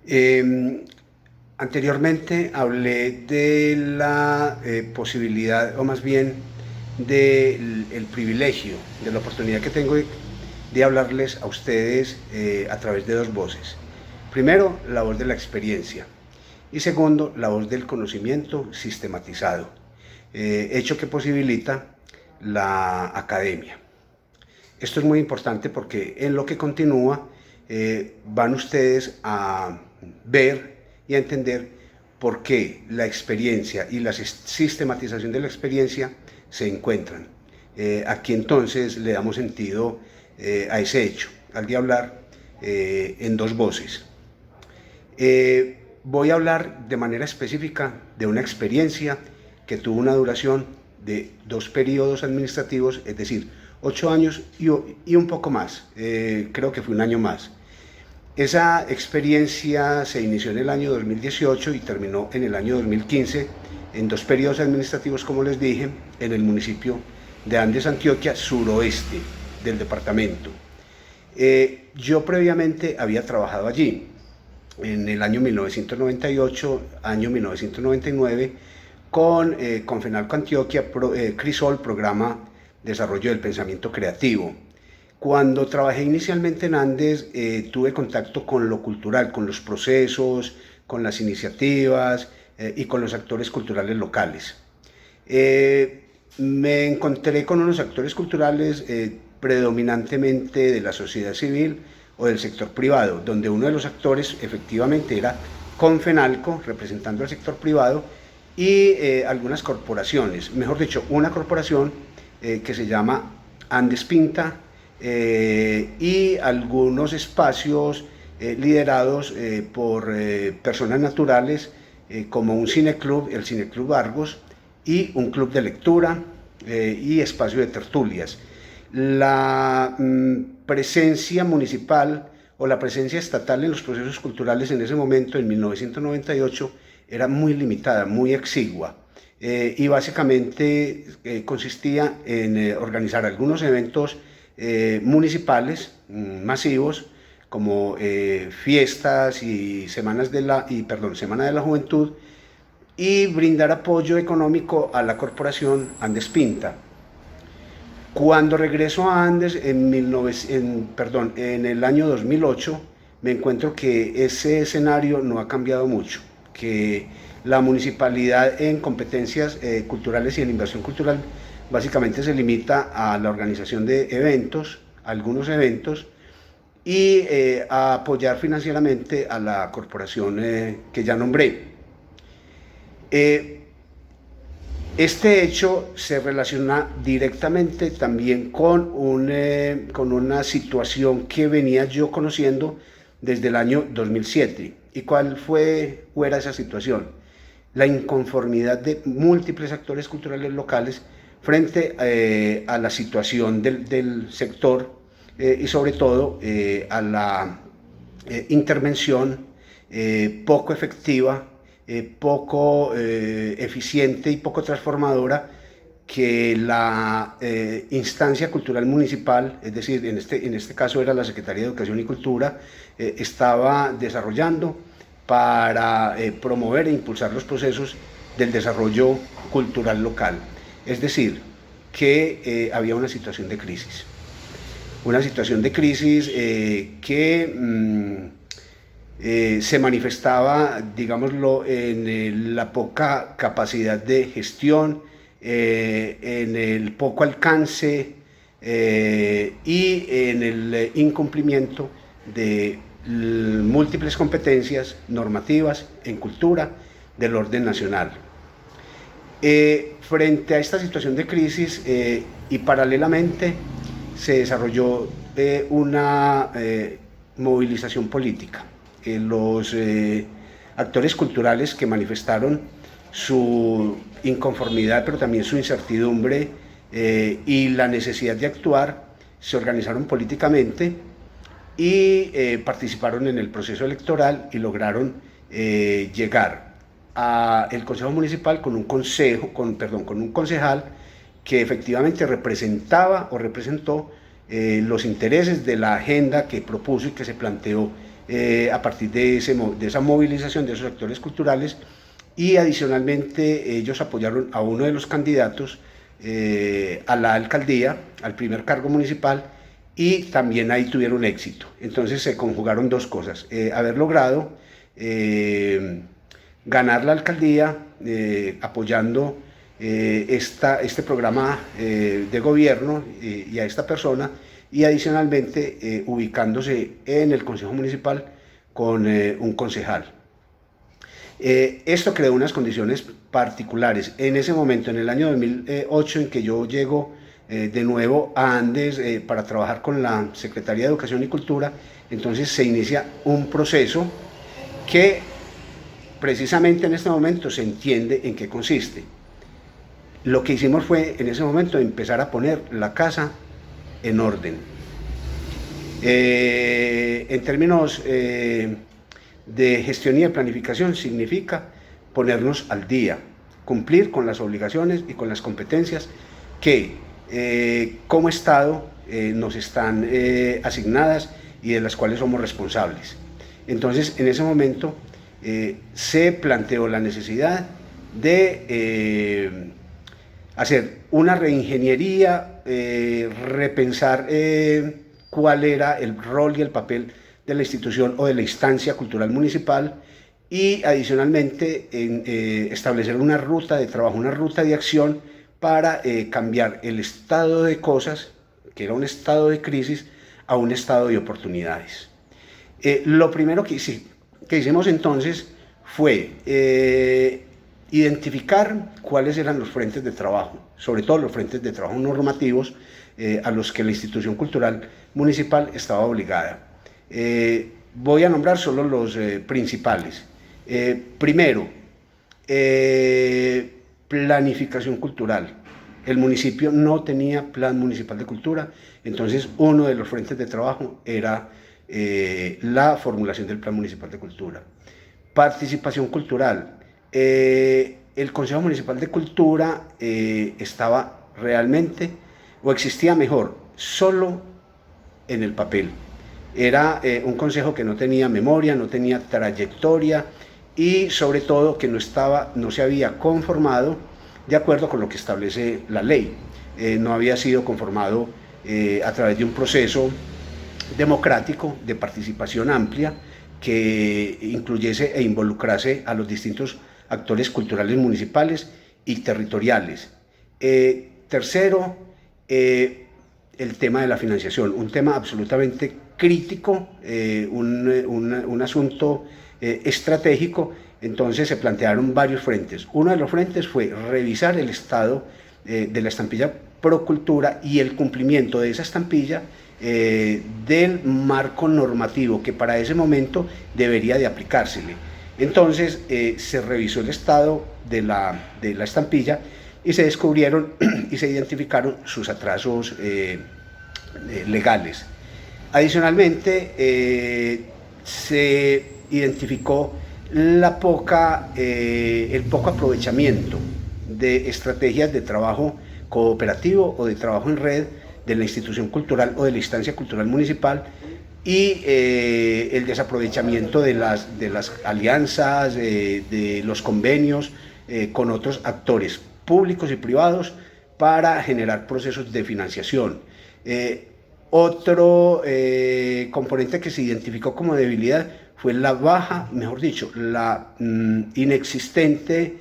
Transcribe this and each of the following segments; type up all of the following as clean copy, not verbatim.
Eh, Anteriormente hablé de la posibilidad, o más bien del el privilegio, de la oportunidad que tengo de hablarles a ustedes a través de dos voces. Primero, la voz de la experiencia y segundo, la voz del conocimiento sistematizado, hecho que posibilita la academia. Esto es muy importante porque en lo que continúa van ustedes a ver y a entender por qué la experiencia y la sistematización de la experiencia se encuentran. Aquí entonces le damos sentido a ese hecho, al de hablar en dos voces. Voy a hablar de manera específica de una experiencia que tuvo una duración de 2 periodos administrativos, es decir, 8 años y un poco más, creo que fue un año más. Esa experiencia se inició en el año 2018 y terminó en el año 2015, en 2 periodos administrativos, como les dije, en el municipio de Andes, Antioquia, suroeste del departamento. Yo previamente había trabajado allí en el año 1998, año 1999, con FENALCO Antioquia, CRISOL, Programa Desarrollo del Pensamiento Creativo. Cuando trabajé inicialmente en Andes, tuve contacto con lo cultural, con los procesos, con las iniciativas y con los actores culturales locales. Me encontré con unos actores culturales predominantemente de la sociedad civil o del sector privado, donde uno de los actores efectivamente era Confenalco, representando al sector privado, y algunas corporaciones, mejor dicho, una corporación que se llama Andes Pinta, y algunos espacios liderados por personas naturales, como un cineclub, el Cineclub Argos, y un club de lectura y espacio de tertulias. La presencia municipal o la presencia estatal en los procesos culturales en ese momento, en 1998, era muy limitada, muy exigua. Y básicamente consistía en organizar algunos eventos municipales masivos, como fiestas y Semana de la Juventud, y brindar apoyo económico a la corporación Andes Pinta. Cuando regreso a Andes en el año 2008, me encuentro que ese escenario no ha cambiado mucho, que la municipalidad en competencias culturales y en inversión cultural básicamente se limita a la organización de eventos, algunos eventos, y a apoyar financieramente a la corporación que ya nombré. Este hecho se relaciona directamente también con una situación que venía yo conociendo desde el año 2007. ¿Y cuál fue o era esa situación? La inconformidad de múltiples actores culturales locales frente a la situación del sector y sobre todo a la intervención poco efectiva, poco eficiente y poco transformadora que la instancia cultural municipal, es decir, en este caso era la Secretaría de Educación y Cultura, estaba desarrollando para promover e impulsar los procesos del desarrollo cultural local. Es decir, que había una situación de crisis. Una situación de crisis que se manifestaba, digámoslo, en la poca capacidad de gestión, en el poco alcance y en el incumplimiento de múltiples competencias normativas en cultura del orden nacional. Frente a esta situación de crisis y paralelamente se desarrolló una movilización política. Los actores culturales que manifestaron su inconformidad, pero también su incertidumbre y la necesidad de actuar, se organizaron políticamente y participaron en el proceso electoral y lograron llegar al Consejo Municipal con un concejal que efectivamente representaba o representó los intereses de la agenda que propuso y que se planteó a partir de esa movilización de esos actores culturales, y adicionalmente ellos apoyaron a uno de los candidatos a la alcaldía, al primer cargo municipal, y también ahí tuvieron éxito. Entonces se conjugaron dos cosas: haber logrado ganar la alcaldía apoyando este programa de gobierno y a esta persona, y adicionalmente ubicándose en el Consejo Municipal con un concejal. Esto creó unas condiciones particulares. En ese momento, en el año 2008, en que yo llego de nuevo a Andes para trabajar con la Secretaría de Educación y Cultura, entonces se inicia un proceso que precisamente en este momento se entiende en qué consiste. Lo que hicimos fue en ese momento empezar a poner la casa en orden. En términos de gestión y de planificación, significa ponernos al día, cumplir con las obligaciones y con las competencias que como Estado nos están asignadas y de las cuales somos responsables. Entonces, en ese momento se planteó la necesidad de hacer una reingeniería, repensar cuál era el rol y el papel de la institución o de la instancia cultural municipal, y adicionalmente establecer una ruta de trabajo, una ruta de acción para cambiar el estado de cosas, que era un estado de crisis, a un estado de oportunidades. Lo primero que hicimos entonces fue identificar cuáles eran los frentes de trabajo, sobre todo los frentes de trabajo normativos a los que la institución cultural municipal estaba obligada. Voy a nombrar solo los principales. Primero, planificación cultural. El municipio no tenía plan municipal de cultura, entonces uno de los frentes de trabajo era la formulación del plan municipal de cultura. Participación cultural. El Consejo Municipal de Cultura estaba realmente, o existía mejor, solo en el papel. Era un consejo que no tenía memoria, no tenía trayectoria, y sobre todo que no se había conformado de acuerdo con lo que establece la ley. No había sido conformado a través de un proceso democrático de participación amplia que incluyese e involucrase a los distintos actores culturales municipales y territoriales. Tercero, el tema de la financiación, un tema absolutamente crítico, un asunto estratégico. Entonces se plantearon varios frentes. Uno de los frentes fue revisar el estado de la estampilla Procultura y el cumplimiento de esa estampilla del marco normativo que para ese momento debería de aplicársele. Entonces se revisó el estado de la estampilla y se descubrieron y se identificaron sus atrasos legales. Adicionalmente se identificó el poco aprovechamiento de estrategias de trabajo cooperativo o de trabajo en red de la institución cultural o de la instancia cultural municipal, y el desaprovechamiento de las alianzas, de los convenios con otros actores públicos y privados para generar procesos de financiación. Otro componente que se identificó como debilidad fue la baja, mejor dicho, la inexistente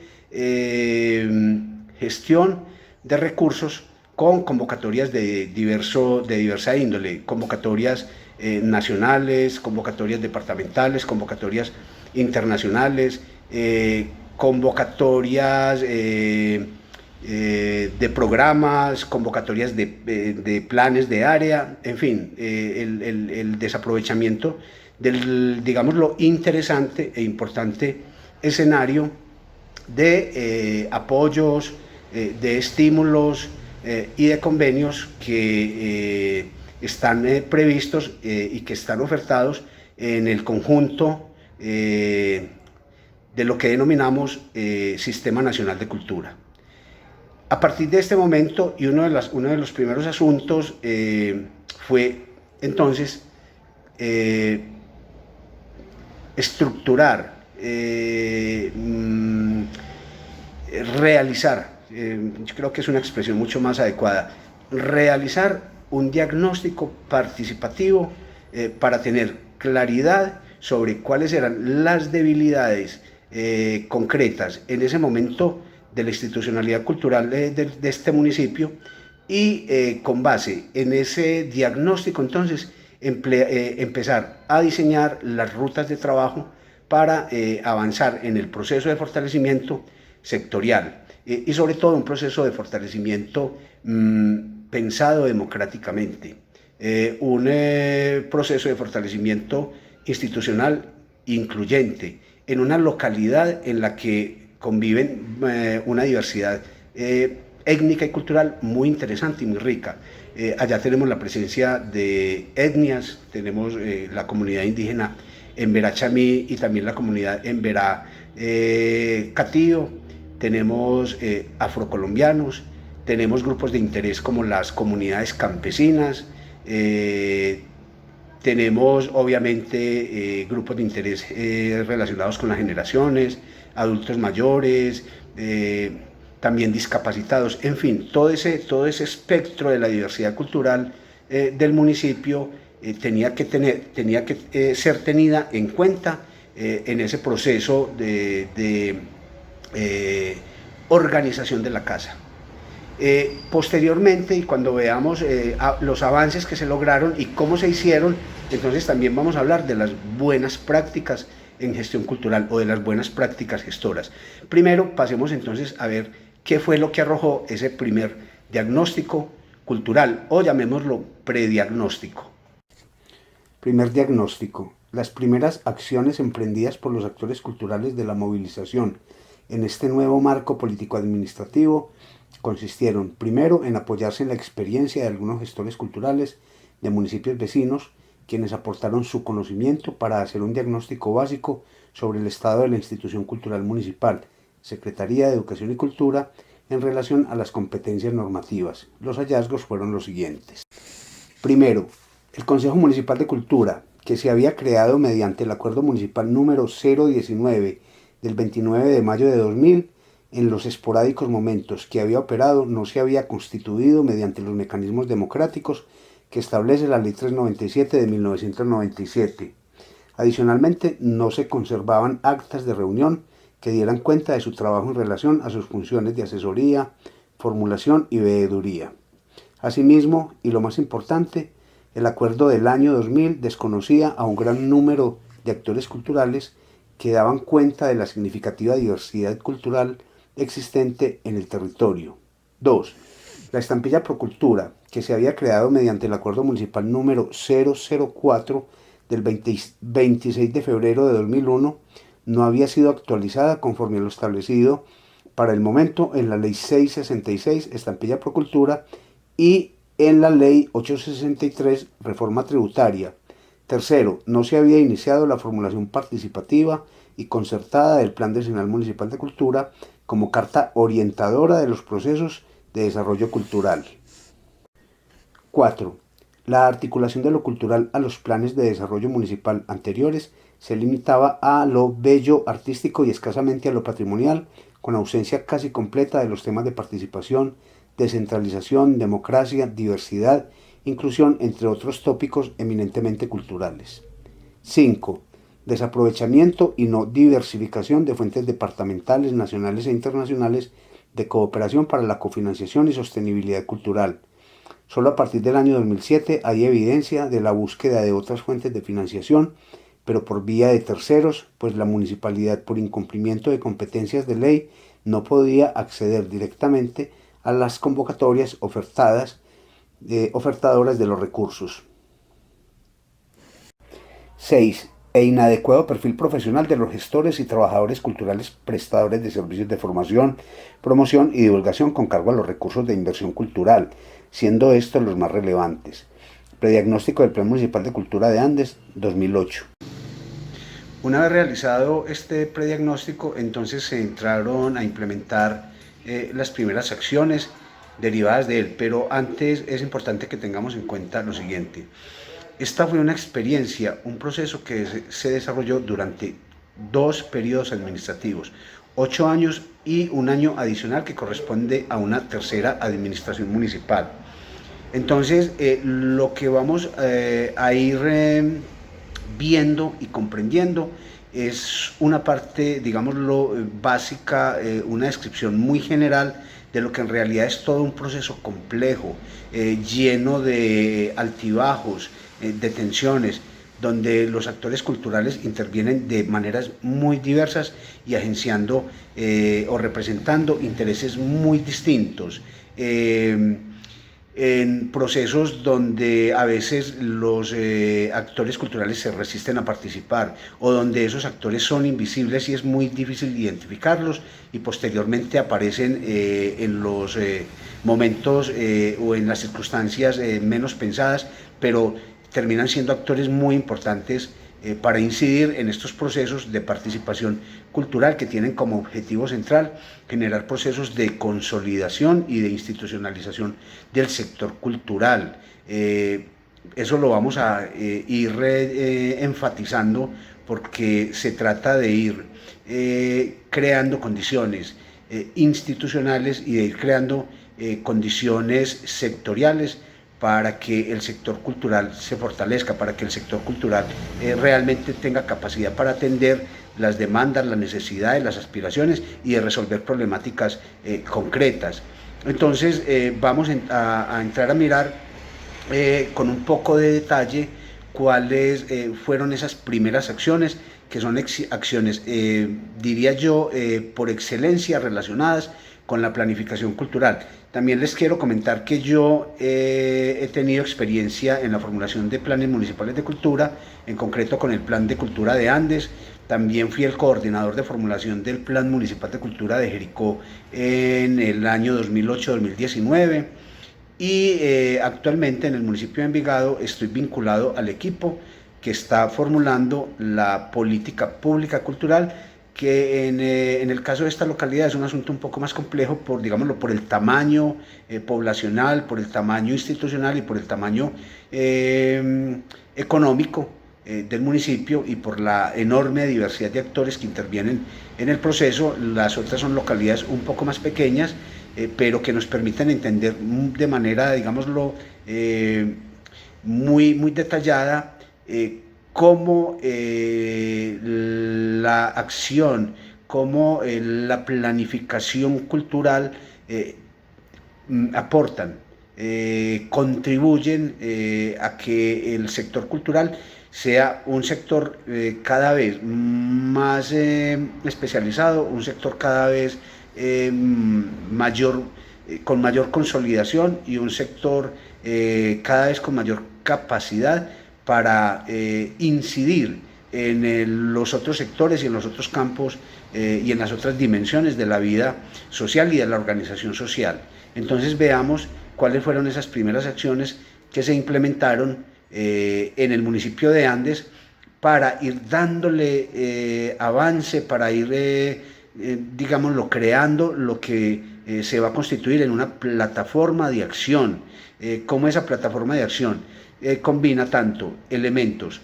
gestión de recursos con convocatorias de diversa índole, convocatorias nacionales, convocatorias departamentales, convocatorias internacionales, convocatorias de programas, convocatorias de planes de área, en fin, el desaprovechamiento del, digamos, lo interesante e importante escenario de apoyos, de estímulos y de convenios que están previstos y que están ofertados en el conjunto de lo que denominamos Sistema Nacional de Cultura. A partir de este momento, y uno de los primeros asuntos fue entonces estructurar, realizar, yo creo que es una expresión mucho más adecuada, realizar un diagnóstico participativo para tener claridad sobre cuáles eran las debilidades concretas en ese momento de la institucionalidad cultural de este municipio y con base en ese diagnóstico entonces empezar a diseñar las rutas de trabajo para avanzar en el proceso de fortalecimiento sectorial y sobre todo un proceso de fortalecimiento pensado democráticamente, un proceso de fortalecimiento institucional incluyente en una localidad en la que conviven una diversidad étnica y cultural muy interesante y muy rica. Allá tenemos la presencia de etnias, tenemos la comunidad indígena en Verá Chamí y también la comunidad en Verá Catío, tenemos afrocolombianos, tenemos grupos de interés como las comunidades campesinas, tenemos obviamente grupos de interés relacionados con las generaciones, adultos mayores, también discapacitados, en fin, todo ese espectro de la diversidad cultural del municipio tenía que ser tenida en cuenta en ese proceso de organización de la casa. Posteriormente, y cuando veamos los avances que se lograron y cómo se hicieron, entonces también vamos a hablar de las buenas prácticas en gestión cultural o de las buenas prácticas gestoras. Primero, pasemos entonces a ver qué fue lo que arrojó ese primer diagnóstico cultural, o llamémoslo prediagnóstico. Primer diagnóstico: las primeras acciones emprendidas por los actores culturales de la movilización en este nuevo marco político-administrativo consistieron, primero, en apoyarse en la experiencia de algunos gestores culturales de municipios vecinos, quienes aportaron su conocimiento para hacer un diagnóstico básico sobre el estado de la institución cultural municipal, Secretaría de Educación y Cultura, en relación a las competencias normativas. Los hallazgos fueron los siguientes. Primero, el Consejo Municipal de Cultura, que se había creado mediante el Acuerdo Municipal número 019 del 29 de mayo de 2000, en los esporádicos momentos que había operado, no se había constituido mediante los mecanismos democráticos que establece la Ley 397 de 1997. Adicionalmente, no se conservaban actas de reunión que dieran cuenta de su trabajo en relación a sus funciones de asesoría, formulación y veeduría. Asimismo, y lo más importante, el acuerdo del año 2000 desconocía a un gran número de actores culturales que daban cuenta de la significativa diversidad cultural existente en el territorio. 2. La estampilla Procultura, que se había creado mediante el acuerdo municipal número 004 del 26 de febrero de 2001, no había sido actualizada conforme a lo establecido para el momento en la Ley 666, Estampilla Procultura, y en la Ley 863, Reforma Tributaria. Tercero, no se había iniciado la formulación participativa y concertada del Plan Decenal Municipal de Cultura como carta orientadora de los procesos de desarrollo cultural. 4. La articulación de lo cultural a los planes de desarrollo municipal anteriores se limitaba a lo bello artístico y escasamente a lo patrimonial, con ausencia casi completa de los temas de participación, descentralización, democracia, diversidad, inclusión, entre otros tópicos eminentemente culturales. 5. Desaprovechamiento y no diversificación de fuentes departamentales, nacionales e internacionales de cooperación para la cofinanciación y sostenibilidad cultural. Solo a partir del año 2007 hay evidencia de la búsqueda de otras fuentes de financiación, pero por vía de terceros, pues la municipalidad, por incumplimiento de competencias de ley, no podía acceder directamente a las convocatorias ofertadoras de los recursos. 6. Inadecuado perfil profesional de los gestores y trabajadores culturales prestadores de servicios de formación, promoción y divulgación con cargo a los recursos de inversión cultural, siendo estos los más relevantes. Prediagnóstico del Plan Municipal de Cultura de Andes, 2008. Una vez realizado este prediagnóstico, entonces se entraron a implementar las primeras acciones derivadas de él, pero antes es importante que tengamos en cuenta lo siguiente. Esta fue una experiencia, un proceso que se desarrolló durante 2 periodos administrativos, 8 años y un año adicional que corresponde a una tercera administración municipal. Entonces, lo que vamos a ir viendo y comprendiendo es una parte, digámoslo, básica, una descripción muy general de lo que en realidad es todo un proceso complejo, lleno de altibajos, de tensiones, donde los actores culturales intervienen de maneras muy diversas y agenciando o representando intereses muy distintos. En procesos donde a veces los actores culturales se resisten a participar o donde esos actores son invisibles y es muy difícil identificarlos y posteriormente aparecen en los momentos o en las circunstancias menos pensadas, pero terminan siendo actores muy importantes para incidir en estos procesos de participación cultural que tienen como objetivo central generar procesos de consolidación y de institucionalización del sector cultural. Eso lo vamos a ir enfatizando porque se trata de ir creando condiciones institucionales y de ir creando condiciones sectoriales para que el sector cultural se fortalezca, para que el sector cultural realmente tenga capacidad para atender las demandas, las necesidades, las aspiraciones y de resolver problemáticas concretas. Entonces vamos a entrar a mirar con un poco de detalle cuáles fueron esas primeras acciones, que son acciones, diría yo, por excelencia relacionadas con la planificación cultural. También les quiero comentar que yo he tenido experiencia en la formulación de planes municipales de cultura, en concreto con el Plan de Cultura de Andes. También fui el coordinador de formulación del Plan Municipal de Cultura de Jericó en el año 2008-2019 y actualmente en el municipio de Envigado estoy vinculado al equipo que está formulando la política pública cultural, que en el caso de esta localidad es un asunto un poco más complejo por, digámoslo, por el tamaño poblacional, por el tamaño institucional y por el tamaño económico del municipio y por la enorme diversidad de actores que intervienen en el proceso. Las otras son localidades un poco más pequeñas, pero que nos permiten entender de manera, digámoslo, muy detallada cómo la acción, cómo la planificación cultural aportan, contribuyen a que el sector cultural sea un sector cada vez más especializado, un sector cada vez mayor, con mayor consolidación y un sector cada vez con mayor capacidad para incidir en los otros sectores y en los otros campos y en las otras dimensiones de la vida social y de la organización social. Entonces veamos cuáles fueron esas primeras acciones que se implementaron en el municipio de Andes para ir dándole avance, para ir, digámoslo, creando lo que se va a constituir en una plataforma de acción. ¿Cómo esa plataforma de acción combina tanto elementos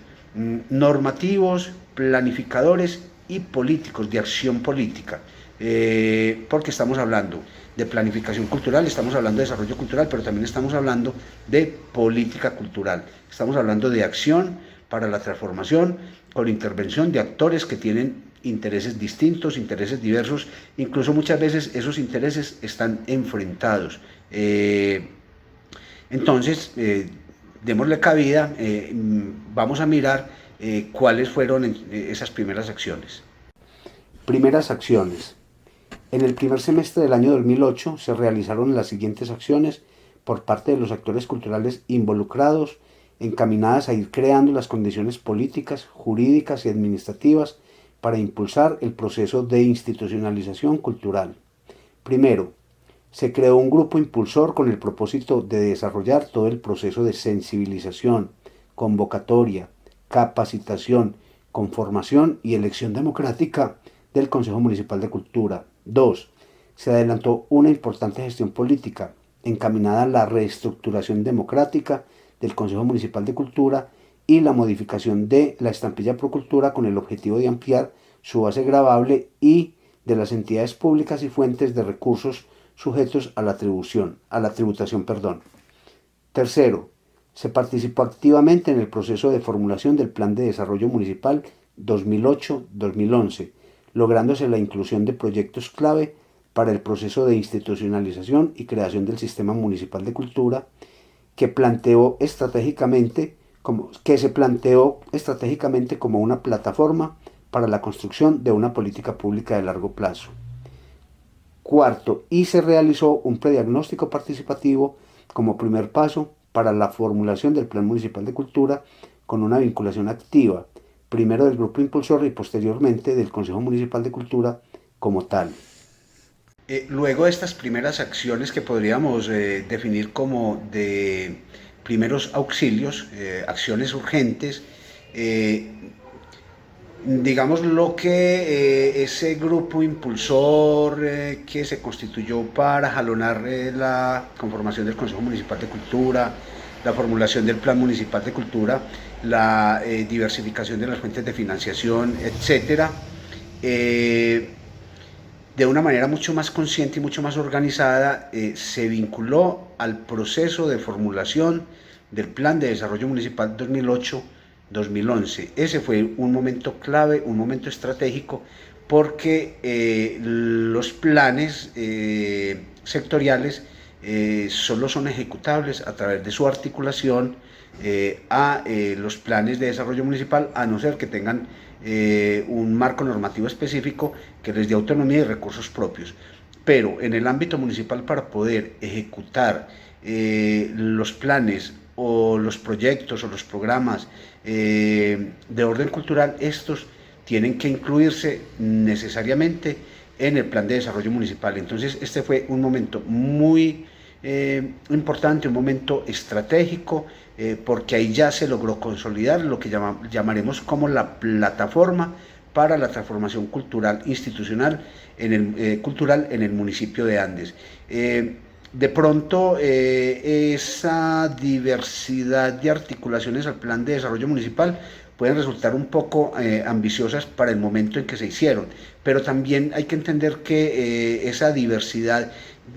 normativos, planificadores y políticos, de acción política? Porque estamos hablando de planificación cultural, estamos hablando de desarrollo cultural, pero también estamos hablando de política cultural, estamos hablando de acción para la transformación con intervención de actores que tienen intereses distintos, intereses diversos, incluso muchas veces esos intereses están enfrentados. Entonces, démosle cabida, vamos a mirar cuáles fueron esas primeras acciones. Primeras acciones. En el primer semestre del año 2008 se realizaron las siguientes acciones por parte de los actores culturales involucrados, encaminadas a ir creando las condiciones políticas, jurídicas y administrativas para impulsar el proceso de institucionalización cultural. Primero, se creó un grupo impulsor con el propósito de desarrollar todo el proceso de sensibilización, convocatoria, capacitación, conformación y elección democrática del Consejo Municipal de Cultura. 2. Se adelantó una importante gestión política encaminada a la reestructuración democrática del Consejo Municipal de Cultura y la modificación de la estampilla Procultura con el objetivo de ampliar su base gravable y de las entidades públicas y fuentes de recursos sujetos a la tributación. Tercero, se participó activamente en el proceso de formulación del Plan de Desarrollo Municipal 2008-2011, lográndose la inclusión de proyectos clave para el proceso de institucionalización y creación del Sistema Municipal de Cultura, que se planteó estratégicamente como una plataforma para la construcción de una política pública de largo plazo. Cuarto, y se realizó un prediagnóstico participativo como primer paso para la formulación del Plan Municipal de Cultura con una vinculación activa, primero del grupo impulsor y posteriormente del Consejo Municipal de Cultura como tal. Luego de estas primeras acciones que podríamos definir como de primeros auxilios, acciones urgentes, digamos lo que ese grupo impulsor que se constituyó para jalonar la conformación del Consejo Municipal de Cultura, la formulación del Plan Municipal de Cultura, la diversificación de las fuentes de financiación, etcétera, de una manera mucho más consciente y mucho más organizada, se vinculó al proceso de formulación del Plan de Desarrollo Municipal 2008-2011. Ese fue un momento clave, un momento estratégico, porque los planes sectoriales solo son ejecutables a través de su articulación a los planes de desarrollo municipal, a no ser que tengan un marco normativo específico que les dé autonomía y recursos propios. Pero en el ámbito municipal, para poder ejecutar los planes o los proyectos o los programas de orden cultural, estos tienen que incluirse necesariamente en el plan de desarrollo municipal. Entonces este fue un momento muy importante, un momento estratégico, porque ahí ya se logró consolidar lo que llamaremos como la plataforma para la transformación cultural institucional cultural en el municipio de Andes. De pronto esa diversidad de articulaciones al plan de desarrollo municipal pueden resultar un poco ambiciosas para el momento en que se hicieron, pero también hay que entender que esa diversidad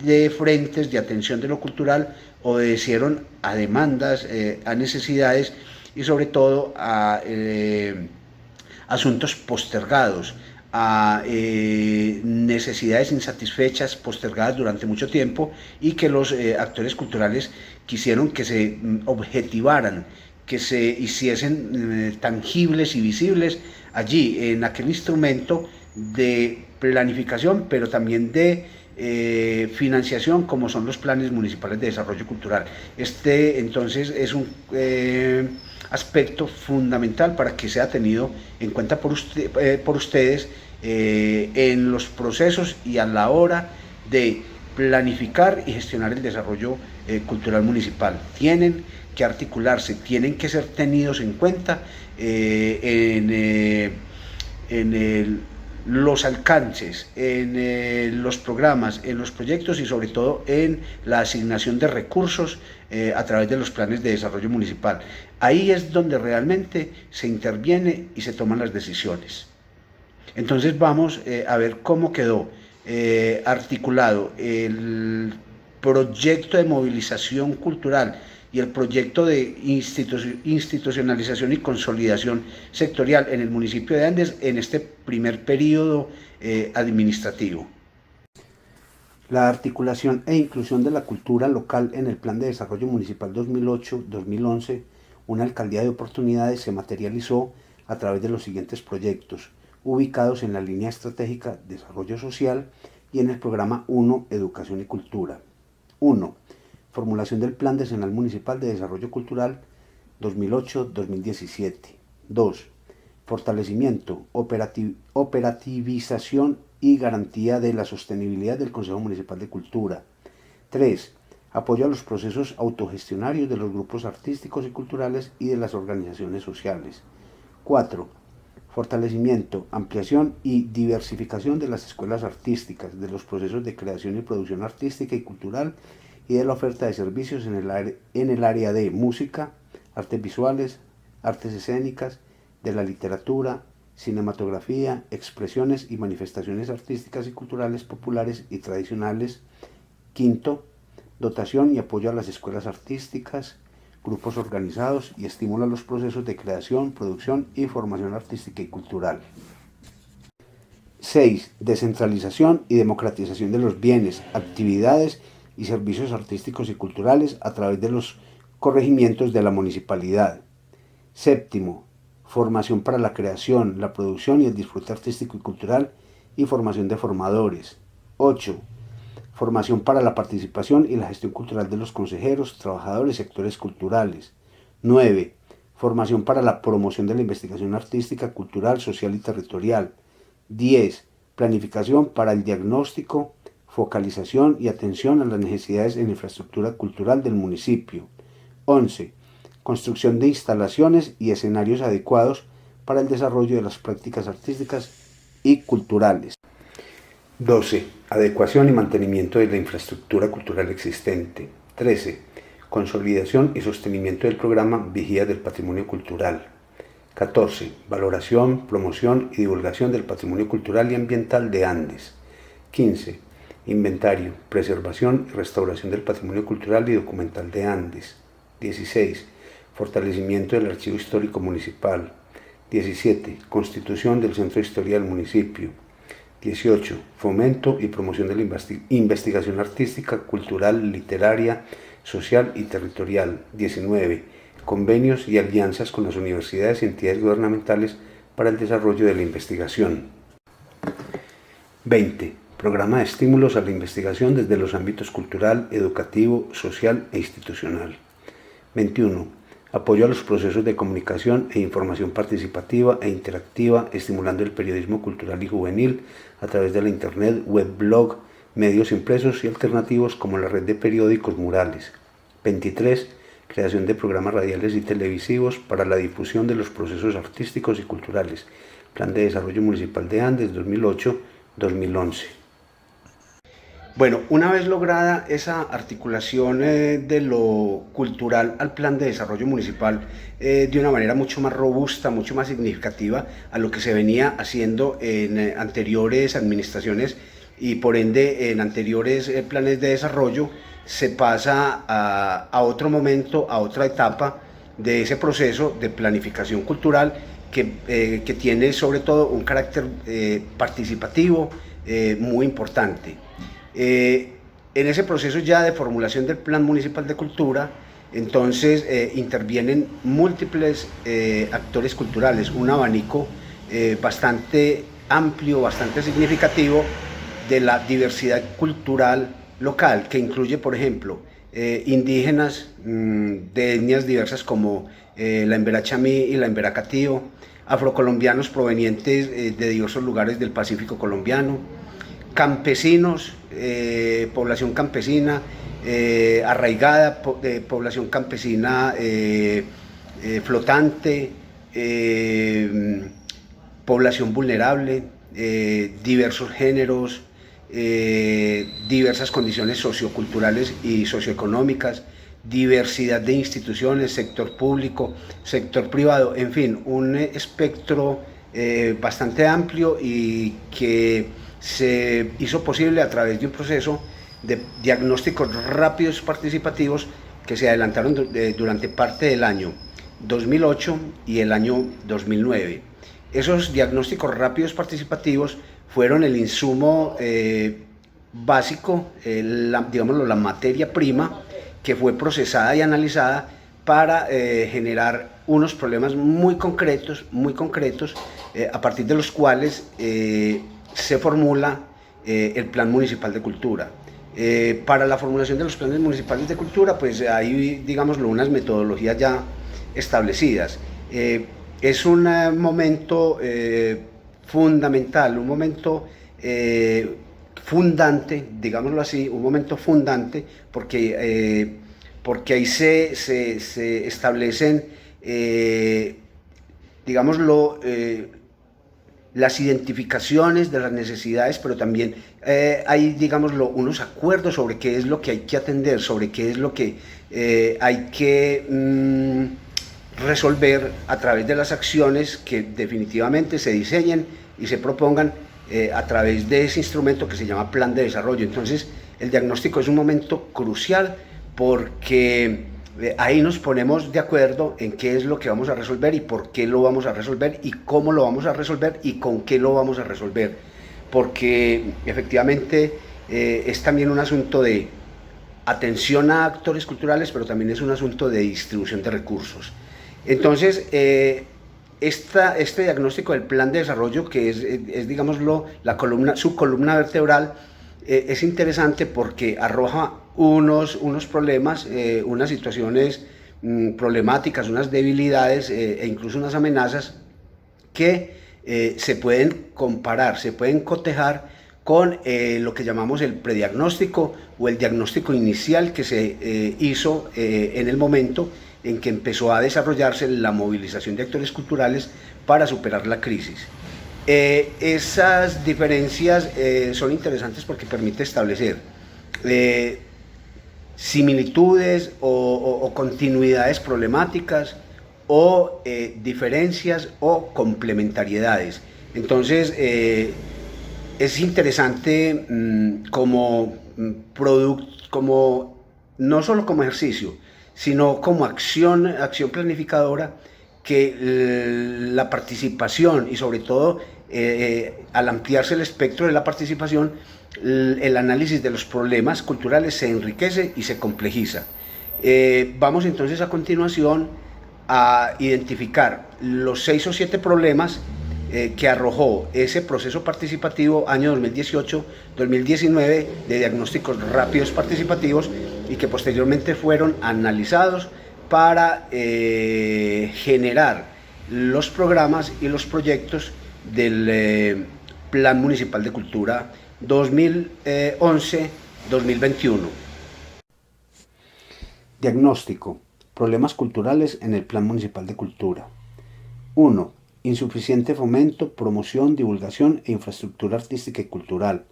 de frentes de atención de lo cultural obedecieron a demandas, a necesidades y sobre todo a asuntos postergados, a necesidades insatisfechas, postergadas durante mucho tiempo, y que los actores culturales quisieron que se objetivaran, que se hiciesen tangibles y visibles allí, en aquel instrumento de planificación, pero también de financiación, como son los planes municipales de desarrollo cultural. Este entonces es un aspecto fundamental para que sea tenido en cuenta por ustedes en los procesos y a la hora de planificar y gestionar el desarrollo cultural municipal. Tienen que articularse, tienen que ser tenidos en cuenta en los alcances, en los programas, en los proyectos y sobre todo en la asignación de recursos a través de los planes de desarrollo municipal. Ahí es donde realmente se interviene y se toman las decisiones. Entonces vamos a ver cómo quedó articulado el proyecto de movilización cultural y el proyecto de institucionalización y consolidación sectorial en el municipio de Andes en este primer periodo administrativo. La articulación e inclusión de la cultura local en el Plan de Desarrollo Municipal 2008-2011, una alcaldía de oportunidades, se materializó a través de los siguientes proyectos, ubicados en la línea estratégica Desarrollo Social y en el programa 1, Educación y Cultura. 1. Formulación del Plan Decenal Municipal de Desarrollo Cultural 2008-2017. 2. Fortalecimiento, operativización y garantía de la sostenibilidad del Consejo Municipal de Cultura. 3. Apoyo a los procesos autogestionarios de los grupos artísticos y culturales y de las organizaciones sociales. 4. Fortalecimiento, ampliación y diversificación de las escuelas artísticas, de los procesos de creación y producción artística y cultural y de la oferta de servicios en el área de música, artes visuales, artes escénicas, de la literatura, cinematografía, expresiones y manifestaciones artísticas y culturales populares y tradicionales. Quinto, dotación y apoyo a las escuelas artísticas, grupos organizados y estímulo a los procesos de creación, producción y formación artística y cultural. 6. Descentralización y democratización de los bienes, actividades y servicios artísticos y culturales a través de los corregimientos de la municipalidad. Séptimo, formación para la creación, la producción y el disfrute artístico y cultural y formación de formadores. 8. Formación para la participación y la gestión cultural de los consejeros, trabajadores y sectores culturales. 9. Formación para la promoción de la investigación artística, cultural, social y territorial. 10. Planificación para el diagnóstico, focalización y atención a las necesidades en infraestructura cultural del municipio. 11. Construcción de instalaciones y escenarios adecuados para el desarrollo de las prácticas artísticas y culturales. 12. Adecuación y mantenimiento de la infraestructura cultural existente. 13. Consolidación y sostenimiento del programa Vigía del Patrimonio Cultural. 14. Valoración, promoción y divulgación del patrimonio cultural y ambiental de Andes. 15. Inventario, preservación y restauración del patrimonio cultural y documental de Andes. 16. Fortalecimiento del archivo histórico municipal. 17. Constitución del Centro de Historia del municipio. 18. Fomento y promoción de la investigación artística, cultural, literaria, social y territorial. 19. Convenios y alianzas con las universidades y entidades gubernamentales para el desarrollo de la investigación. 20. Programa de estímulos a la investigación desde los ámbitos cultural, educativo, social e institucional. 21. Apoyo a los procesos de comunicación e información participativa e interactiva, estimulando el periodismo cultural y juvenil a través de la internet, webblog, medios impresos y alternativos como la red de periódicos murales. 23. Creación de programas radiales y televisivos para la difusión de los procesos artísticos y culturales. Plan de Desarrollo Municipal de Andes 2008-2011. Bueno, una vez lograda esa articulación de lo cultural al plan de desarrollo municipal de una manera mucho más robusta, mucho más significativa a lo que se venía haciendo en anteriores administraciones y por ende en anteriores planes de desarrollo, se pasa a otro momento, a otra etapa de ese proceso de planificación cultural que tiene sobre todo un carácter participativo muy importante. En ese proceso ya de formulación del Plan Municipal de Cultura, entonces intervienen múltiples actores culturales, un abanico bastante amplio, bastante significativo de la diversidad cultural local, que incluye, por ejemplo, indígenas de etnias diversas como la Emberá Chamí y la Emberá Catío, afrocolombianos provenientes de diversos lugares del Pacífico colombiano, campesinos, población campesina arraigada, población campesina flotante, población vulnerable, diversos géneros, diversas condiciones socioculturales y socioeconómicas, diversidad de instituciones, sector público, sector privado, en fin, un espectro bastante amplio y que se hizo posible a través de un proceso de diagnósticos rápidos participativos que se adelantaron durante parte del año 2008 y el año 2009. Esos diagnósticos rápidos participativos fueron el insumo básico, digámoslo, la materia prima que fue procesada y analizada para generar unos problemas muy concretos, a partir de los cuales se formula el Plan Municipal de Cultura. Para la formulación de los planes municipales de cultura, pues hay, digámoslo, unas metodologías ya establecidas. Es un momento fundamental, un momento fundante, digámoslo así, un momento fundante, porque ahí se establecen, digámoslo, las identificaciones de las necesidades, pero también hay, digámoslo, unos acuerdos sobre qué es lo que hay que atender, sobre qué es lo que hay que resolver a través de las acciones que definitivamente se diseñen y se propongan a través de ese instrumento que se llama plan de desarrollo. Entonces, el diagnóstico es un momento crucial porque ahí nos ponemos de acuerdo en qué es lo que vamos a resolver y por qué lo vamos a resolver y cómo lo vamos a resolver y con qué lo vamos a resolver. Porque efectivamente es también un asunto de atención a actores culturales, pero también es un asunto de distribución de recursos. Entonces, este diagnóstico del plan de desarrollo, que es digámoslo, su columna vertebral, es interesante porque arroja unos problemas, unas situaciones problemáticas, unas debilidades e incluso unas amenazas que se pueden comparar, se pueden cotejar con lo que llamamos el prediagnóstico o el diagnóstico inicial que se hizo en el momento en que empezó a desarrollarse la movilización de actores culturales para superar la crisis. Esas diferencias son interesantes porque permite establecer similitudes o continuidades problemáticas o diferencias o complementariedades. Entonces, es interesante como no solo como ejercicio, sino como acción planificadora, que la participación y sobre todo al ampliarse el espectro de la participación, el análisis de los problemas culturales se enriquece y se complejiza. Vamos entonces a continuación a identificar los 6 o 7 problemas que arrojó ese proceso participativo año 2018-2019 de diagnósticos rápidos participativos y que posteriormente fueron analizados para generar los programas y los proyectos del Plan Municipal de Cultura 2011-2021. Diagnóstico: problemas culturales en el Plan Municipal de Cultura. 1. Insuficiente fomento, promoción, divulgación e infraestructura artística y cultural.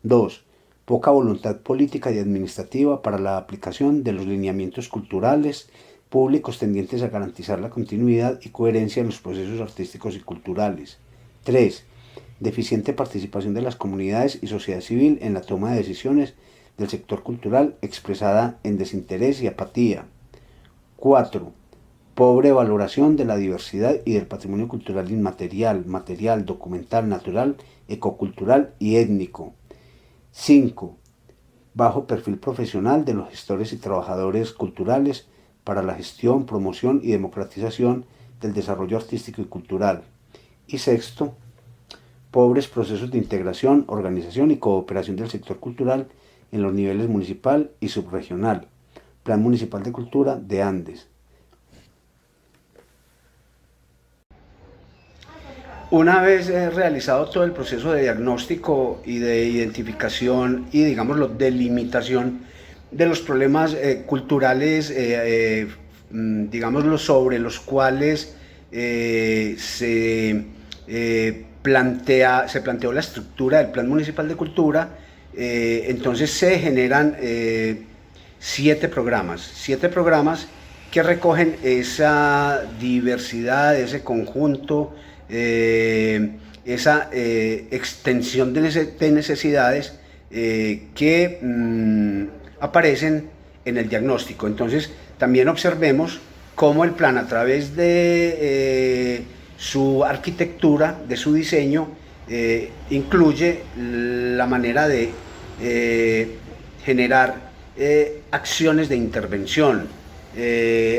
2. Poca voluntad política y administrativa para la aplicación de los lineamientos culturales públicos tendientes a garantizar la continuidad y coherencia en los procesos artísticos y culturales. 3. Deficiente participación de las comunidades y sociedad civil en la toma de decisiones del sector cultural expresada en desinterés y apatía. 4. Pobre valoración de la diversidad y del patrimonio cultural inmaterial, material, documental, natural, ecocultural y étnico. 5. Bajo perfil profesional de los gestores y trabajadores culturales para la gestión, promoción y democratización del desarrollo artístico y cultural. Y 6. Pobres procesos de integración, organización y cooperación del sector cultural en los niveles municipal y subregional. Plan Municipal de Cultura de Andes. Una vez realizado todo el proceso de diagnóstico y de identificación y, digámoslo, delimitación de los problemas culturales, digámoslo, sobre los cuales se planteó la estructura del Plan Municipal de Cultura, entonces se generan 7 programas que recogen esa diversidad, ese conjunto, esa extensión de necesidades que aparecen en el diagnóstico. Entonces, también observemos cómo el plan, a través de su arquitectura, de su diseño, incluye la manera de generar acciones de intervención,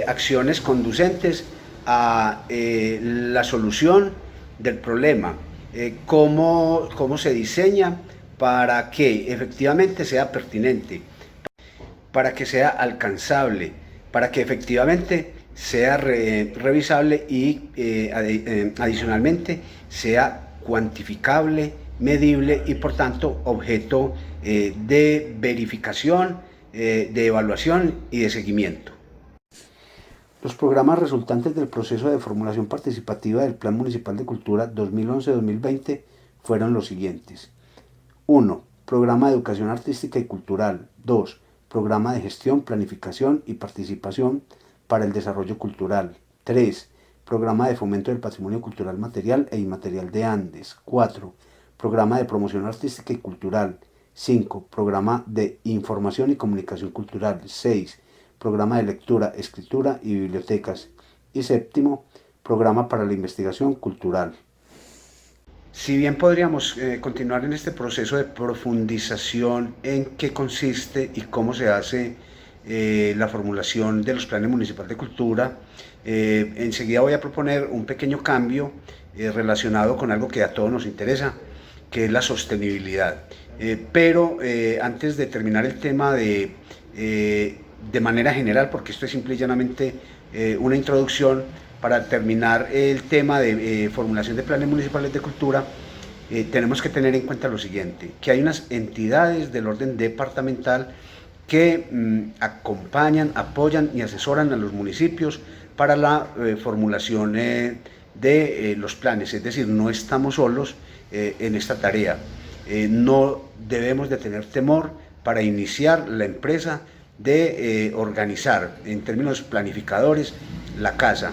acciones conducentes a la solución del problema, cómo se diseña para que efectivamente sea pertinente, para que sea alcanzable, para que efectivamente sea revisable y adicionalmente sea cuantificable, medible y por tanto objeto de verificación, de evaluación y de seguimiento. Los programas resultantes del proceso de formulación participativa del Plan Municipal de Cultura 2011-2020 fueron los siguientes. 1. Programa de Educación Artística y Cultural. 2. Programa de Gestión, Planificación y Participación para el Desarrollo Cultural. 3. Programa de fomento del patrimonio cultural material e inmaterial de Andes. 4. Programa de promoción artística y cultural. 5. Programa de información y comunicación cultural. 6. Programa de lectura, escritura y bibliotecas. Y 7. Programa para la investigación cultural. Si bien podríamos continuar en este proceso de profundización en qué consiste y cómo se hace la formulación de los planes municipales de cultura, enseguida voy a proponer un pequeño cambio relacionado con algo que a todos nos interesa, que es la sostenibilidad. Pero antes de terminar el tema de manera general, porque esto es simple y llanamente una introducción, para terminar el tema de formulación de planes municipales de cultura, tenemos que tener en cuenta lo siguiente, que hay unas entidades del orden departamental que acompañan, apoyan y asesoran a los municipios para la formulación de los planes, es decir, no estamos solos en esta tarea. No debemos de tener temor para iniciar la empresa de organizar en términos planificadores la casa.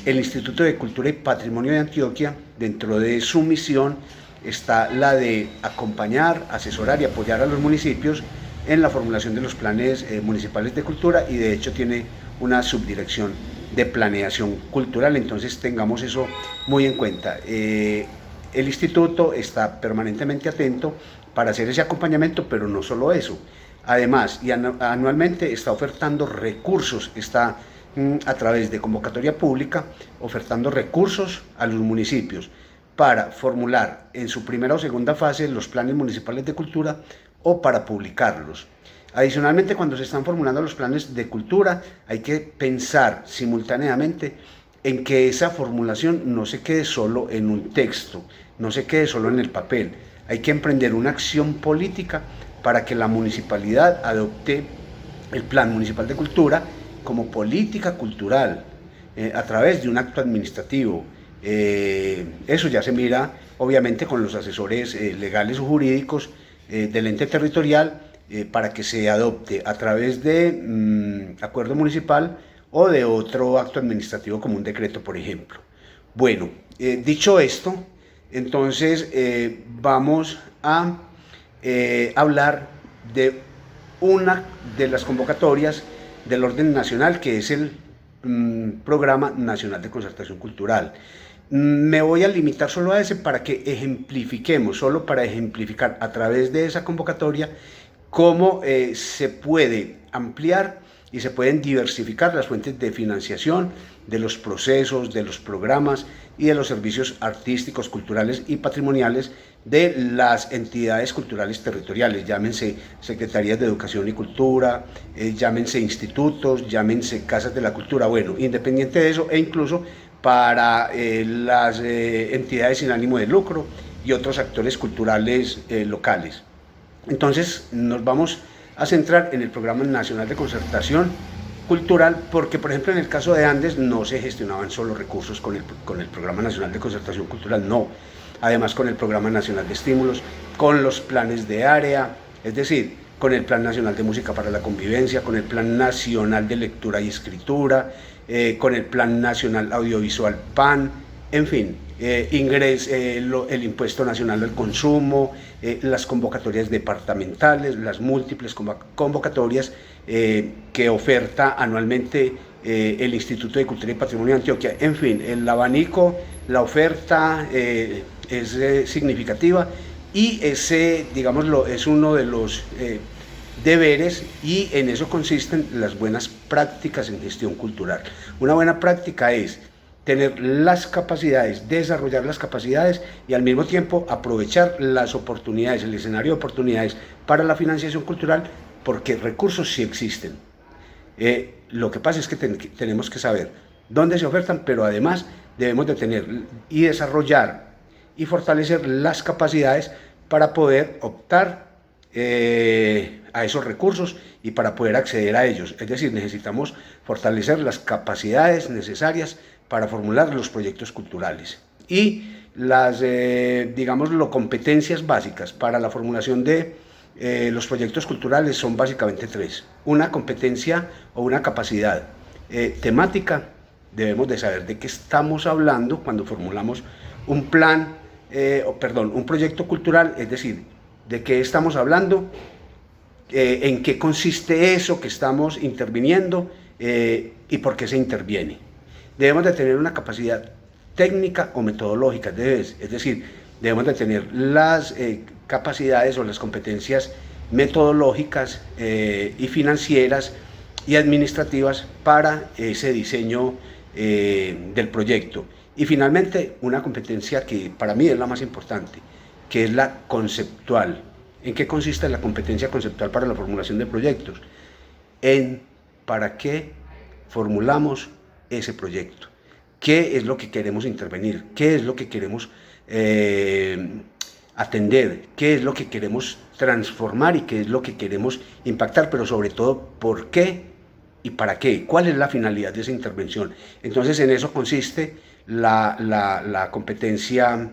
El Instituto de Cultura y Patrimonio de Antioquia, dentro de su misión, está la de acompañar, asesorar y apoyar a los municipios en la formulación de los planes municipales de cultura, y de hecho tiene una subdirección de planeación cultural, entonces tengamos eso muy en cuenta. El instituto está permanentemente atento para hacer ese acompañamiento, pero no solo eso. Además, y anualmente está ofertando recursos, está a través de convocatoria pública, ofertando recursos a los municipios para formular en su primera o segunda fase los planes municipales de cultura o para publicarlos. Adicionalmente, cuando se están formulando los planes de cultura, hay que pensar simultáneamente en que esa formulación no se quede solo en un texto, no se quede solo en el papel. Hay que emprender una acción política para que la municipalidad adopte el plan municipal de cultura como política cultural a través de un acto administrativo. Eso ya se mira obviamente con los asesores legales o jurídicos del ente territorial para que se adopte a través de acuerdo municipal o de otro acto administrativo como un decreto, por ejemplo. Bueno, dicho esto, entonces vamos a hablar de una de las convocatorias del orden nacional, que es el Programa Nacional de Concertación Cultural. Me voy a limitar solo a ese para que ejemplifiquemos, solo para ejemplificar a través de esa convocatoria cómo se puede ampliar y se pueden diversificar las fuentes de financiación de los procesos, de los programas y de los servicios artísticos, culturales y patrimoniales de las entidades culturales territoriales, llámense secretarías de educación y cultura, llámense institutos, llámense casas de la cultura, bueno, independiente de eso, e incluso para las entidades sin ánimo de lucro y otros actores culturales locales. Entonces nos vamos a centrar en el Programa Nacional de Concertación Cultural, porque por ejemplo en el caso de Andes no se gestionaban solo recursos con el Programa Nacional de Concertación Cultural, no, además con el Programa Nacional de Estímulos, con los planes de área, es decir, con el Plan Nacional de Música para la Convivencia, con el Plan Nacional de Lectura y Escritura, con el Plan Nacional Audiovisual PAN, en fin, el Impuesto Nacional al Consumo, las convocatorias departamentales, las múltiples convocatorias que oferta anualmente el Instituto de Cultura y Patrimonio de Antioquia. En fin, el abanico, la oferta es significativa, y ese, digámoslo, es uno de los deberes, y en eso consisten las buenas prácticas en gestión cultural. Una buena práctica es tener las capacidades, desarrollar las capacidades y al mismo tiempo aprovechar las oportunidades, el escenario de oportunidades para la financiación cultural, porque recursos sí existen. Lo que pasa es que tenemos que saber dónde se ofertan, pero además debemos de tener y desarrollar y fortalecer las capacidades para poder optar a esos recursos y para poder acceder a ellos. Es decir, necesitamos fortalecer las capacidades necesarias para formular los proyectos culturales. Y las, digámoslo, competencias básicas para la formulación de los proyectos culturales son básicamente tres. Una competencia o una capacidad temática, debemos de saber de qué estamos hablando cuando formulamos un plan, un proyecto cultural, es decir, de qué estamos hablando, en qué consiste eso que estamos interviniendo y por qué se interviene. Debemos de tener una capacidad técnica o metodológica, es decir, debemos de tener las capacidades o las competencias metodológicas y financieras y administrativas para ese diseño del proyecto. Y finalmente, una competencia que para mí es la más importante, que es la conceptual. ¿En qué consiste la competencia conceptual para la formulación de proyectos? En para qué formulamos ese proyecto, qué es lo que queremos intervenir, qué es lo que queremos atender, qué es lo que queremos transformar y qué es lo que queremos impactar, pero sobre todo, por qué y para qué, cuál es la finalidad de esa intervención. Entonces, en eso consiste la competencia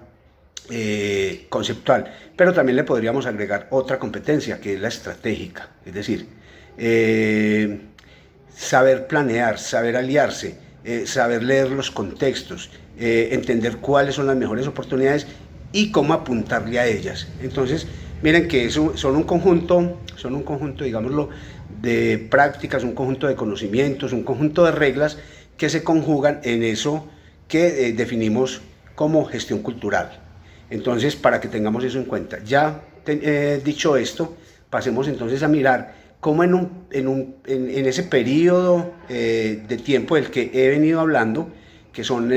conceptual, pero también le podríamos agregar otra competencia, que es la estratégica, es decir, saber planear, saber aliarse, saber leer los contextos, entender cuáles son las mejores oportunidades y cómo apuntarle a ellas. Entonces, miren que son un conjunto, digámoslo, de prácticas, un conjunto de conocimientos, un conjunto de reglas que se conjugan en eso que definimos como gestión cultural. Entonces, para que tengamos eso en cuenta. Ya dicho esto, pasemos entonces a mirar cómo en ese periodo de tiempo del que he venido hablando, que son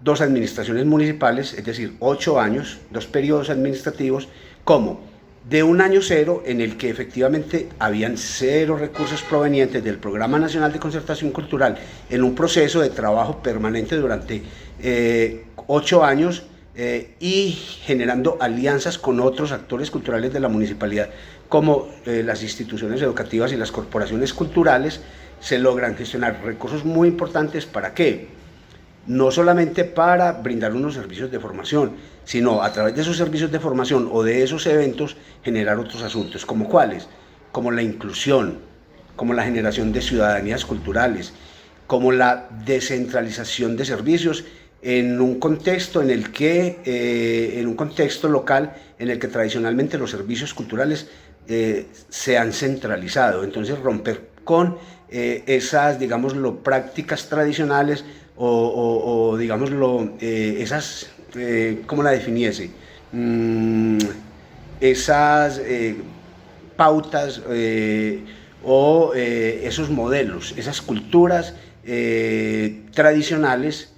2 administraciones municipales, es decir, 8 años, 2 periodos administrativos, como de un año cero en el que efectivamente habían 0 recursos provenientes del Programa Nacional de Concertación Cultural en un proceso de trabajo permanente durante 8 años y generando alianzas con otros actores culturales de la municipalidad, como las instituciones educativas y las corporaciones culturales, se logran gestionar recursos muy importantes. ¿Para qué? No solamente para brindar unos servicios de formación, sino a través de esos servicios de formación o de esos eventos generar otros asuntos, como cuáles, como la inclusión, como la generación de ciudadanías culturales, como la descentralización de servicios en un contexto en el que, en un contexto local en el que tradicionalmente los servicios culturales se han centralizado. Entonces, romper con esas, digámoslo, prácticas tradicionales o digámoslo, esas, ¿cómo la definiese? Esas pautas o esos modelos, esas culturas tradicionales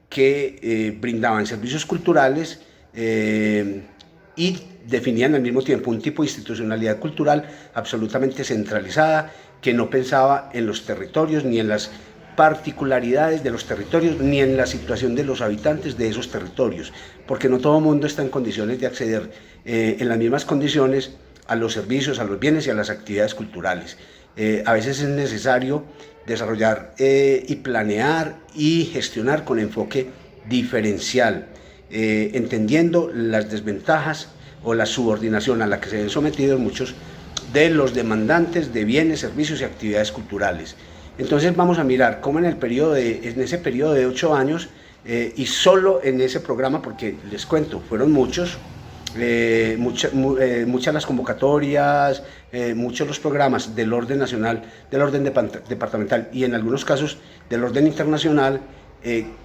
que brindaban servicios culturales y definían al mismo tiempo un tipo de institucionalidad cultural absolutamente centralizada, que no pensaba en los territorios, ni en las particularidades de los territorios, ni en la situación de los habitantes de esos territorios, porque no todo el mundo está en condiciones de acceder en las mismas condiciones a los servicios, a los bienes y a las actividades culturales. A veces es necesario desarrollar y planear y gestionar con enfoque diferencial, entendiendo las desventajas o la subordinación a la que se ven sometidos muchos de los demandantes de bienes, servicios y actividades culturales. Entonces vamos a mirar cómo en ese periodo de 8 años y solo en ese programa, porque les cuento, fueron muchas las convocatorias, muchos los programas del orden nacional, del orden departamental y en algunos casos del orden internacional,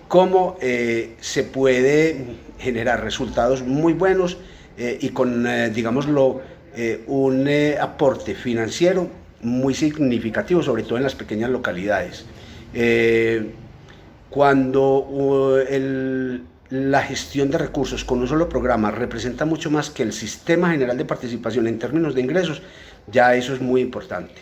cómo se puede generar resultados muy buenos y con, digámoslo, un aporte financiero muy significativo, sobre todo en las pequeñas localidades. Cuando la gestión de recursos con un solo programa representa mucho más que el sistema general de participación en términos de ingresos, ya eso es muy importante.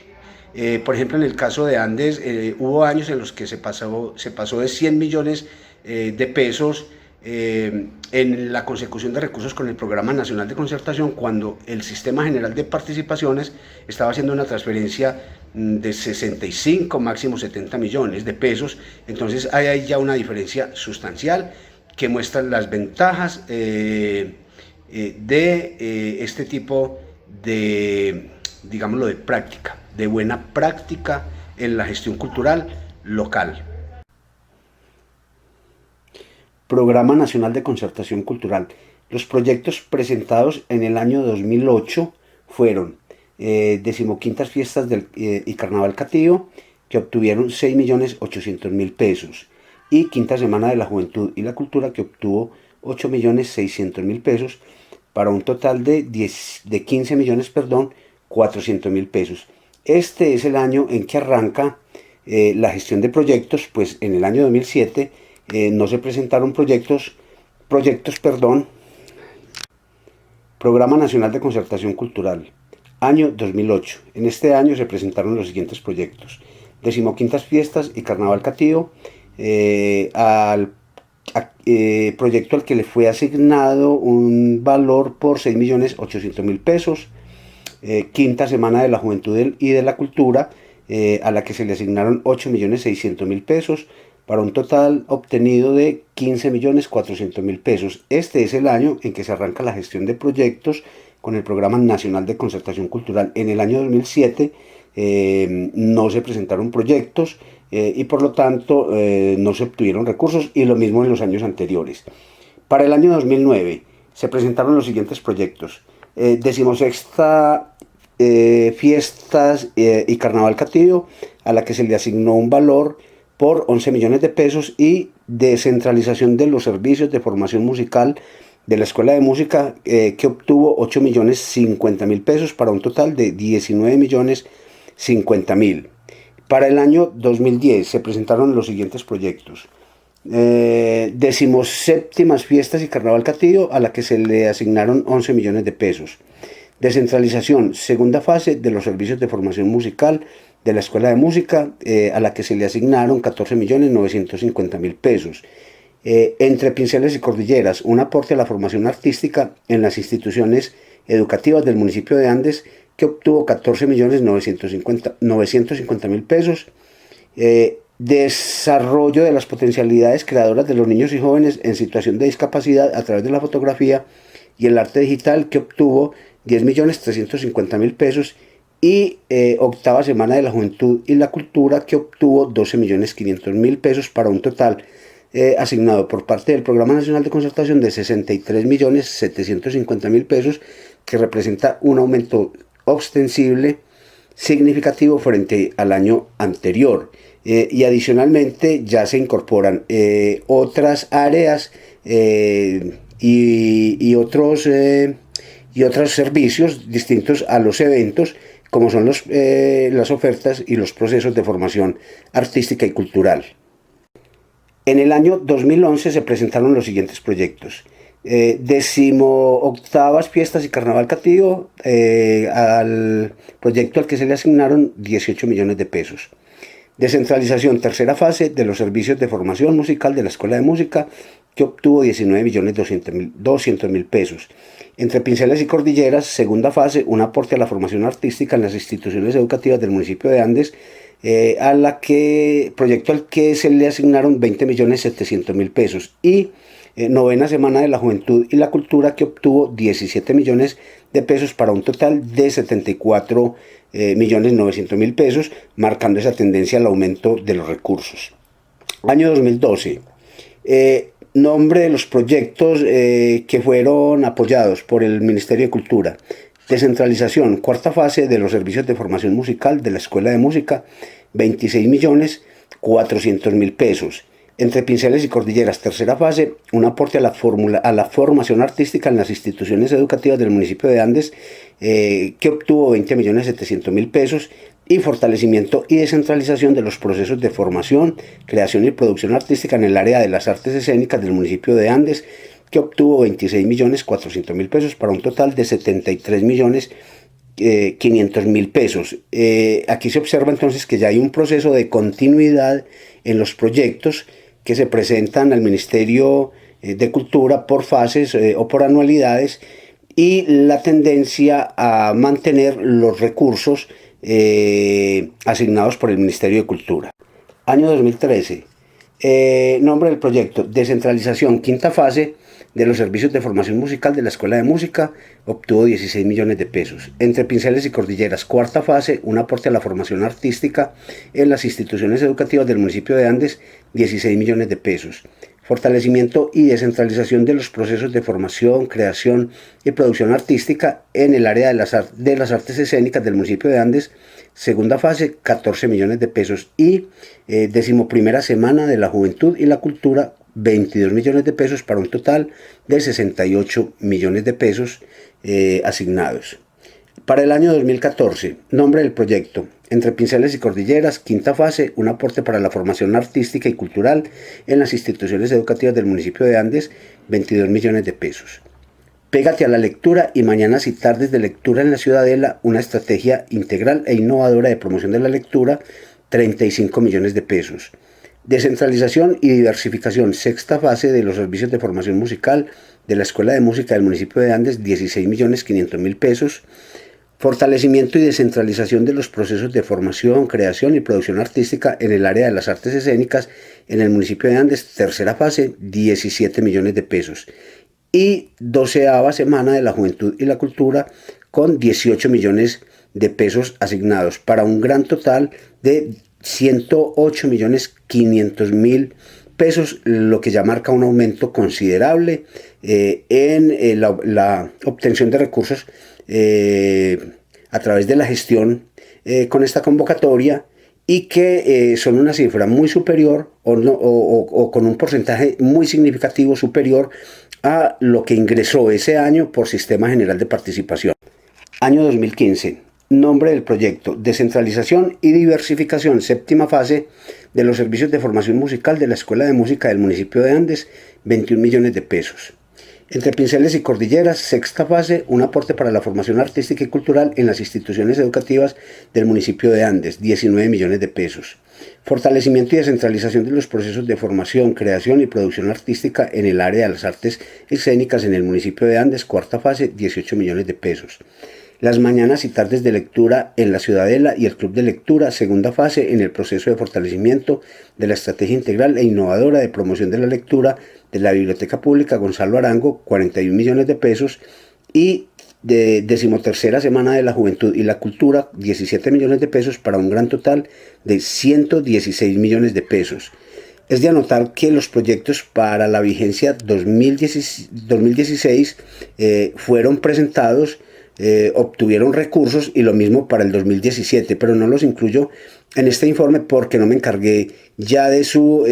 Por ejemplo, en el caso de Andes, hubo años en los que se pasó de 100 millones de pesos en la consecución de recursos con el Programa Nacional de Concertación, cuando el Sistema General de Participaciones estaba haciendo una transferencia de 65, máximo 70 millones de pesos. Entonces hay ya una diferencia sustancial que muestra las ventajas de este tipo de, digámoslo, de buena práctica en la gestión cultural local. Programa Nacional de Concertación Cultural. Los proyectos presentados en el año 2008 fueron 15ª Fiestas y Carnaval Catío, que obtuvieron 6.800.000 pesos, y Quinta Semana de la Juventud y la Cultura, que obtuvo 8.600.000 pesos, para un total de 15.400.000 pesos. Este es el año en que arranca la gestión de proyectos, pues en el año 2007 no se presentaron proyectos, Programa Nacional de Concertación Cultural, año 2008. En este año se presentaron los siguientes proyectos: 15ª Fiestas y Carnaval Catío, proyecto al que le fue asignado un valor por 6.800.000 pesos. Quinta Semana de la Juventud y de la Cultura, a la que se le asignaron 8.600.000 pesos, para un total obtenido de 15.400.000 pesos. Este es el año en que se arranca la gestión de proyectos con el Programa Nacional de Concertación Cultural. En el año 2007 no se presentaron proyectos y por lo tanto no se obtuvieron recursos, y lo mismo en los años anteriores. Para el año 2009 se presentaron los siguientes proyectos: 16ª Fiestas y Carnaval Catío, a la que se le asignó un valor por 11 millones de pesos, y descentralización de los servicios de formación musical de la Escuela de Música, que obtuvo 8.050.000 pesos, para un total de 19.050.000. Para el año 2010 se presentaron los siguientes proyectos: 17ª Fiestas y Carnaval Catío, a la que se le asignaron 11 millones de pesos. Descentralización, segunda fase de los servicios de formación musical de la Escuela de Música, a la que se le asignaron 14.950.000 pesos. Entre Pinceles y Cordilleras, un aporte a la formación artística en las instituciones educativas del municipio de Andes, que obtuvo 14.950.000 pesos. Desarrollo de las potencialidades creadoras de los niños y jóvenes en situación de discapacidad a través de la fotografía y el arte digital, que obtuvo 10.350.000 pesos, y octava Semana de la Juventud y la Cultura, que obtuvo 12.500.000 pesos, para un total asignado por parte del Programa Nacional de Concertación de 63.750.000 pesos, que representa un aumento ostensible significativo frente al año anterior. Y adicionalmente ya se incorporan otras áreas y otros servicios distintos a los eventos, como son las ofertas y los procesos de formación artística y cultural. En el año 2011 se presentaron los siguientes proyectos: 18ª Fiestas y Carnaval Catío, al proyecto al que se le asignaron 18 millones de pesos. Descentralización, tercera fase de los servicios de formación musical de la Escuela de Música, que obtuvo 19.200.000 pesos. Entre Pinceles y Cordilleras, segunda fase, un aporte a la formación artística en las instituciones educativas del municipio de Andes, proyecto al que se le asignaron 20.700.000 pesos. Y novena Semana de la Juventud y la Cultura, que obtuvo 17 millones de pesos, para un total de 74.900.000 pesos, marcando esa tendencia al aumento de los recursos. Año 2012. Nombre de los proyectos que fueron apoyados por el Ministerio de Cultura: descentralización, cuarta fase de los servicios de formación musical de la Escuela de Música, 26.400.000 pesos. Entre Pinceles y Cordilleras, tercera fase, un aporte a la formación artística en las instituciones educativas del municipio de Andes, que obtuvo 20.700.000 pesos, y fortalecimiento y descentralización de los procesos de formación, creación y producción artística en el área de las artes escénicas del municipio de Andes, que obtuvo 26.400.000 pesos, para un total de 73.500.000 pesos. Aquí se observa entonces que ya hay un proceso de continuidad en los proyectos que se presentan al Ministerio de Cultura por fases o por anualidades, y la tendencia a mantener los recursos asignados por el Ministerio de Cultura. Año 2013. Nombre del proyecto: descentralización, quinta fase de los servicios de formación musical de la Escuela de Música, obtuvo 16 millones de pesos. Entre Pinceles y Cordilleras, cuarta fase, un aporte a la formación artística en las instituciones educativas del municipio de Andes, 16 millones de pesos. fortalecimiento y descentralización de los procesos de formación, creación y producción artística en el área de las artes escénicas del municipio de Andes, segunda fase, 14 millones de pesos, y 11ª semana de la juventud y la cultura, 22 millones de pesos, para un total de 68 millones de pesos asignados. Para el año 2014, nombre del proyecto: Entre Pinceles y Cordilleras, quinta fase, un aporte para la formación artística y cultural en las instituciones educativas del municipio de Andes, 22 millones de pesos. Pégate a la lectura y mañanas y tardes de lectura en la Ciudadela, una estrategia integral e innovadora de promoción de la lectura, 35 millones de pesos. Descentralización y diversificación, sexta fase de los servicios de formación musical de la Escuela de Música del municipio de Andes, 16.500.000 pesos. Fortalecimiento y descentralización de los procesos de formación, creación y producción artística en el área de las artes escénicas en el municipio de Andes, tercera fase, 17 millones de pesos. Y 12ª semana de la juventud y la cultura, con 18 millones de pesos asignados, para un gran total de 108.500.000 pesos, lo que ya marca un aumento considerable en la obtención de recursos a través de la gestión con esta convocatoria, y que son una cifra muy superior o con un porcentaje muy significativo superior a lo que ingresó ese año por Sistema General de Participación. Año 2015. Nombre del proyecto: Descentralización y diversificación, séptima fase de los servicios de formación musical de la Escuela de Música del municipio de Andes, 21 millones de pesos. Entre Pinceles y Cordilleras, sexta fase, un aporte para la formación artística y cultural en las instituciones educativas del municipio de Andes, 19 millones de pesos. Fortalecimiento y descentralización de los procesos de formación, creación y producción artística en el área de las artes escénicas en el municipio de Andes, cuarta fase, 18 millones de pesos. Las mañanas y tardes de lectura en la Ciudadela y el Club de Lectura, segunda fase en el proceso de fortalecimiento de la estrategia integral e innovadora de promoción de la lectura de la Biblioteca Pública Gonzalo Arango, 41 millones de pesos. Y de 13ª semana de la juventud y la cultura, 17 millones de pesos, para un gran total de 116 millones de pesos. Es de anotar que los proyectos para la vigencia 2016 fueron presentados, obtuvieron recursos, y lo mismo para el 2017, pero no los incluyo en este informe porque no me encargué ya de su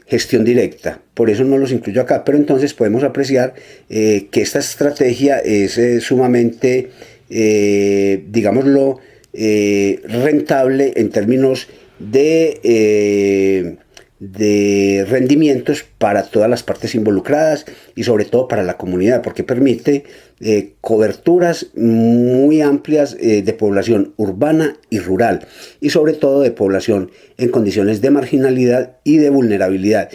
gestión directa, por eso no los incluyo acá. Pero entonces podemos apreciar que esta estrategia es sumamente, digámoslo, rentable en términos de rendimientos para todas las partes involucradas y sobre todo para la comunidad, porque permite coberturas muy amplias de población urbana y rural, y sobre todo de población en condiciones de marginalidad y de vulnerabilidad,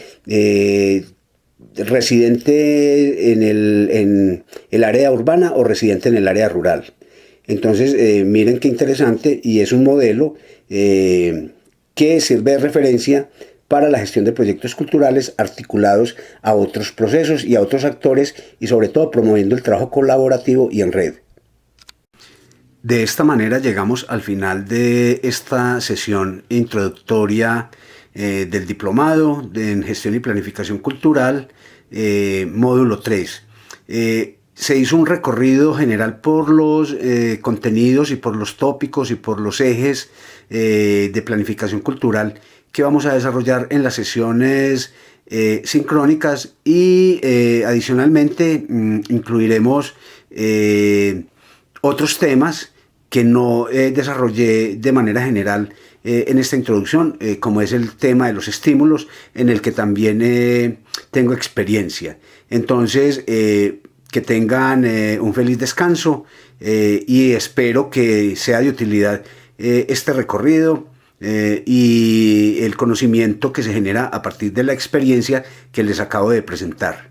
residente en el área urbana o residente en el área rural. Entonces miren qué interesante, y es un modelo que sirve de referencia para la gestión de proyectos culturales articulados a otros procesos y a otros actores, y sobre todo promoviendo el trabajo colaborativo y en red. De esta manera llegamos al final de esta sesión introductoria del diplomado en gestión y planificación cultural, módulo 3. Se hizo un recorrido general por los contenidos y por los tópicos y por los ejes de planificación cultural que vamos a desarrollar en las sesiones sincrónicas, y adicionalmente incluiremos otros temas que no desarrollé de manera general en esta introducción, como es el tema de los estímulos, en el que también tengo experiencia. Entonces, que tengan un feliz descanso, y espero que sea de utilidad este recorrido y el conocimiento que se genera a partir de la experiencia que les acabo de presentar.